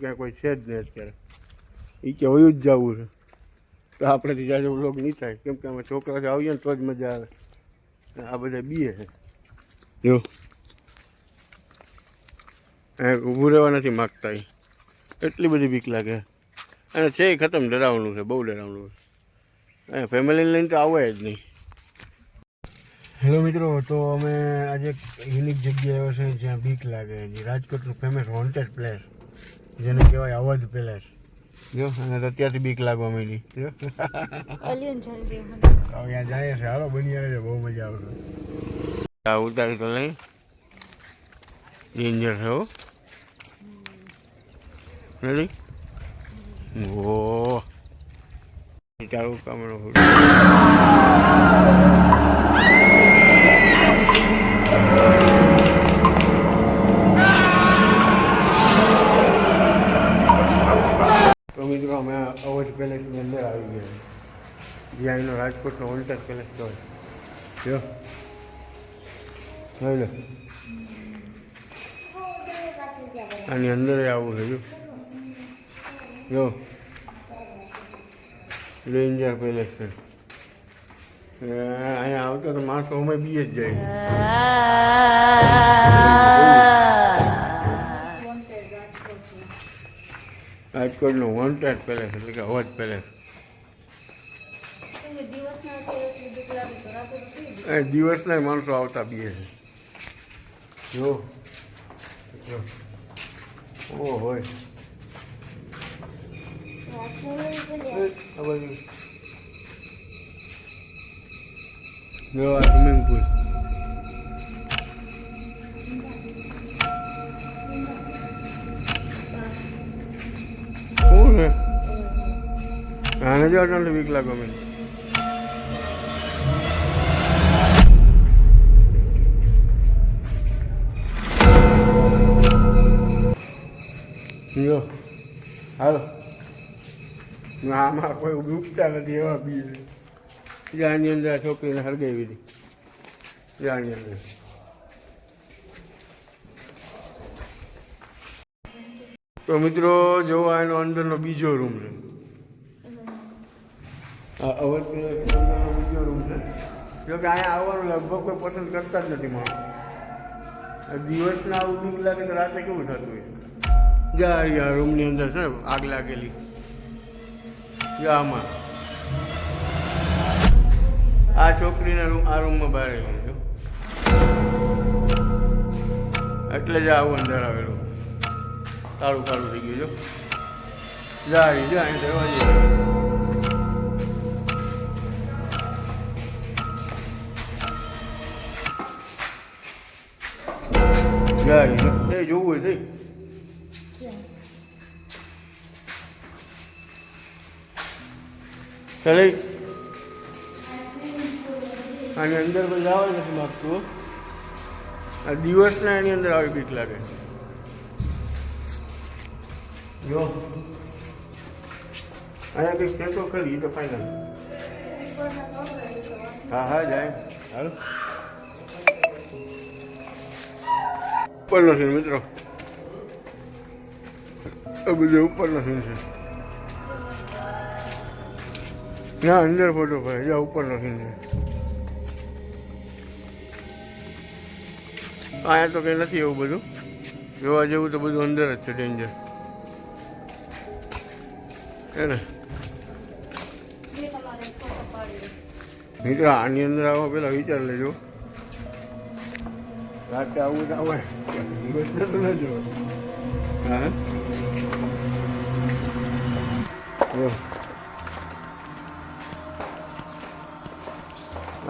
ક્યાં કોઈ છે જ નહીં અત્યારે. એ કે વયું જ જવું છે તો આપણેથી જાજો વ્લોગ નહીં થાય, કેમ કે અમે છોકરા આવીએ ને તો જ મજા આવે. આ બધા બીએ છે જો, ઊભું રહેવા નથી માગતા. એટલી બધી બીક લાગે અને છે ખતમ, ડરાવવાનું છે, બહુ ડરાવવાનું છે. ફેમિલીને લઈને તો આવે જ નહીં. હેલો મિત્રો, તો અમે આજે યુનિક જગ્યાએ આવ્યો છે જ્યાં બીક લાગે. રાજકોટનું ફેમસ હોન્ટેડ પ્લેસ જેને કહેવાય અવધ પેલેસ. જો અને અત્યારથી બીક લાગવા માંડી. જો ત્યાં જાય છે, હાલો બની આવે છે, બહુ મજા આવશે. આ ઉતારી તો નહીં, ડેન્જર છે હો. નથી ઓ ચાલુ કામનો તો મિત્રો અમે અવધ પેલેસની અંદર આવી ગયા, જ્યાં એનો રાજકોટનો હોન્ટેડ પેલેસ કહેવાય. જો જોઈ લો, આની અંદર આવું છે. જો ડેન્જર પેલેસ છે. અહીંયા આવતા તો માણસો અમે બી જ જાય. રાજકોટનો વોન્ટેડ પેલેસ એટલે કે અવધ પેલેસ. દિવસના માણસો આવતા બીએ છે. જો ઓ હોય જો આ સ્વિમિંગ પુલ. શું છે આને જો અટાણે બીક લાગો મને. જો હાલો, આમાં કોઈ ડૂબતા નથી એવા બી. આની અંદર આ છોકરીને હળગાવી હતી. આની અંદર તો મિત્રો જોવા એનો અંદરનો બીજો રૂમ છે. આ અવધ પેલેસનો બીજો રૂમ છે. જો કે અહીંયા આવવાનું લગભગ કોઈ પસંદ કરતા જ નથી માણસ. દિવસના આવું બીક લાગે તો રાતે કેવું થતું હોય. જા રૂમની અંદર છે ને આગ લાગેલી. આમાં આ છોકરીના રૂમ, આ રૂમમાં બહાર જો એટલે જ આવું અંદર આવેલું. કાળું કાળું થઈ ગયું. જો જાય જો અહીં દરવાજે જાય. એ જોવું હોય થઈ ચાલે. આની અંદર કોઈ જવા નથી માગતું. આ દિવસના એની અંદર આવી બીક લાગે. જો અહીંયા કંઈક ફેંકો ખરી તો ફાઇનલ. હા હા જાય હાલો. ઉપરનો સીન મિત્રો, આ બધું ઉપરનો સીન છે. ત્યાં અંદર ફોટો પડે, જ્યાં ઉપરનો સીન છે. અહીંયા તો કંઈ નથી એવું બધું જોવા જેવું. તો બધું અંદર જ છે, ડેન્જર છે ને મિત્રો. આની અંદર આવવા પહેલાં વિચાર લેજો. રાતે આવું જ આવે, દિવસ તો ન જોવે. હા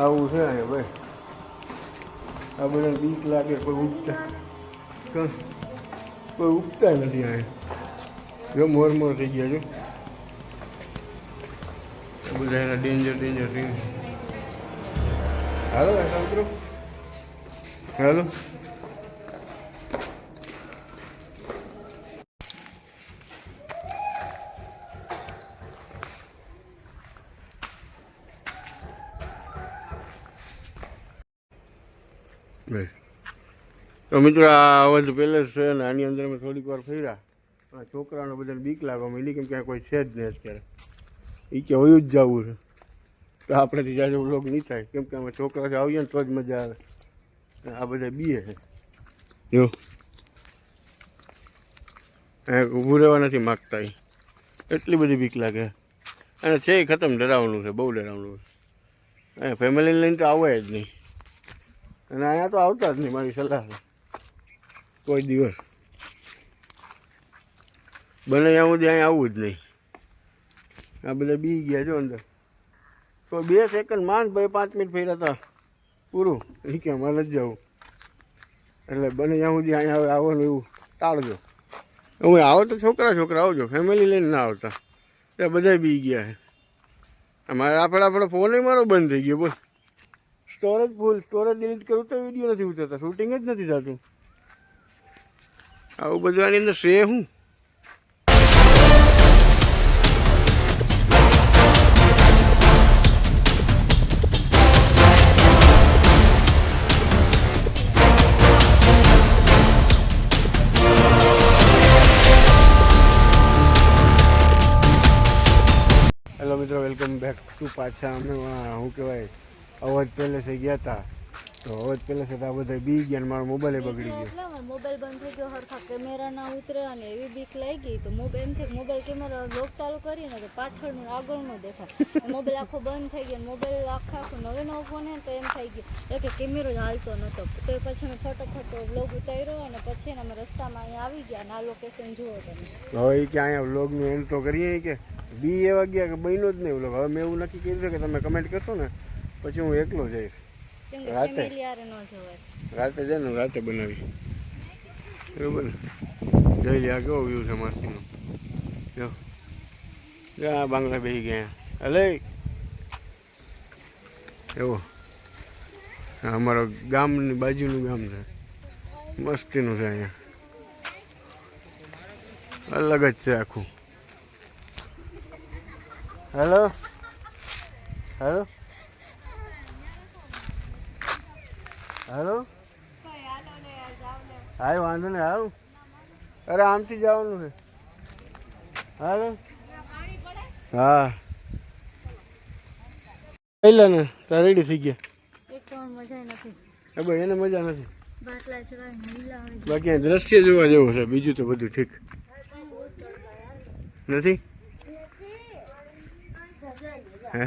આવું છે અહીંયા ભાઈ. આ બધા બીક લાગે, કોઈ ઉગતા નથી. અહીંયા જો મોર થઈ ગયા. જો બધા એના ડેન્જર સીન. હાલો મિત્રો હાલો. તો મિત્રો આ અવધ પેલેસ છે ને આની અંદર અમે થોડીક વાર ફર્યા. છોકરાઓને બધાને બીક લાગવા માંડી કેમ કે આ કોઈ છે જ નહીં અત્યારે. એ કે વયું જ જવું છે તો આપણેથી જાજો વ્લોગ નહીં થાય કેમ કે અમે છોકરા આવીએ ને તો જ મજા આવે. આ બધા બીએ છે જો ઊભું રહેવા નથી માગતા. એટલી બધી બીક લાગે અને છે ખતમ ડરાવવાનું છે, બહુ ડરાવવાનું છે. અહીંયા ફેમિલીને લઈને તો આવે જ નહીં અને અહીંયા તો આવતા જ નહીં. મારી સલાહ છે કોઈ દિવસ બને ત્યાં સુધી અહીંયા આવવું જ નહીં. આ બધા બી ગયા જો અંદર તો 2 સેકન્ડ માંડ ભાઈ 5 મિનિટ ફેર્યા હતા પૂરું. એ કે અમારે નથી જવું એટલે બને ત્યાં સુધી અહીંયા આવવાનું એવું ટાળજો. હું આવો તો છોકરા આવજો, ફેમિલી લઈને ના આવતા. એ બધા બી ગયા છે. અમારે આપણો ફોન મારો બંધ થઈ ગયો બોલ. સ્ટોરેજ ફૂલ, સ્ટોરેજ ડિલીટ કરું તો વિડીયો નથી ઉતરતા, શૂટિંગ જ નથી થતું. આવું બધું આની અંદર છે હું. હેલો મિત્રો, વેલકમ બેક ટુ પાછા અમે શું કહેવાય અવધ પેલેસે ગયા હતા. તો અવધ પેલેસે તો આ બધા બી ગયા ને મારો મોબાઈલ બગડી ગયો. મોબાઈલ બંધ થઈ ગયો, હરખા કેમેરા ના ઉતરે અને એવી બીક લાગી તો મોબાઈલ કેમેરા લોક ચાલુ કરીને તો પાછળનું આગળનું દેખાય. મોબાઈલ આખો બંધ થઈ ગયો, મોબાઈલ આખો નવો ફોન હે તો એમ થઈ ગયું કે કેમેરો જ હાલતો નહોતો. તો પછી અમે ફટોફટ વ્લોગ ઉતાર્યો અને પછી અમે રસ્તામાં અહીંયા આવી ગયા અને આ લોકેશન જુઓ તમે. હવે કે અહીંયા વ્લોગનું એન્ડ તો કરીએ કે બી એવા ગયા કે બન્યો જ નહીં વ્લોગ. હવે મેં એવું નક્કી કર્યું છે કે તમે કમેન્ટ કરશો ને પછી હું એકલો જઈશ. રાતે રાતે જાય ને રાતે બનાવી બરાબર ને. જોઈ લે આ કેવો વ્યૂ છે મસ્તીનો. જો આ બાંગલા બેસી ગયા હલે એવો. અમારો ગામની બાજુનું ગામ છે, મસ્તીનું છે. અહીંયા અલગ જ છે આખું. હેલો હેલો હેલો હા વાંધો નહીં આવું. અરે આમથી જવાનું છે. હાલો હા પહેલા ને તાર રેડી થઈ ગયા. ભાઈ એને મજા નથી. બાકી દ્રશ્ય જોવા જેવું છે, બીજું તો બધું ઠીક નથી. હે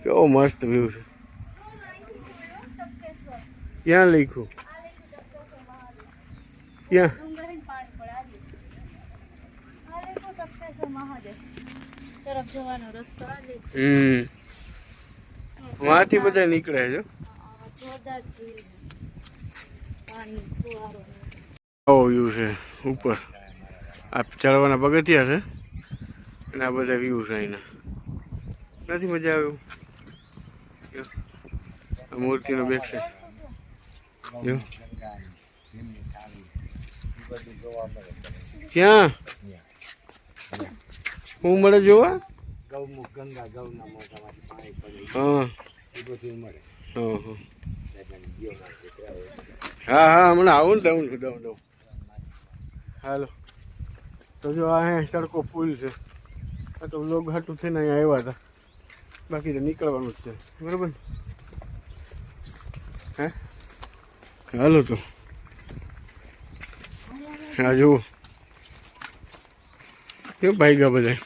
કેવો મસ્ત વ્યૂ છે. ક્યાં લખ્યું? ક્યાં? વાંથી બધા નીકળે છે. આવો વ્યૂ છે ઉપર. આ ચડવાના પગથિયા છે અને આ બધા વ્યૂ છે અહીંના. નથી મજા આવ્યું? આ મૂર્તિનો બેક છે જો. ક્યાં હું મળે જોવા? હા હા હમણાં આવું ને દઉં. હાલો તો જો આ સડકો ફૂલ છે. આ તો લોગ હાટું થઈને અહીંયા આવ્યા હતા, બાકી તો નીકળવાનું જ છે બરાબર. હે હાલો તો હા જુઓ કેવું ભાઈ ગયા બધા.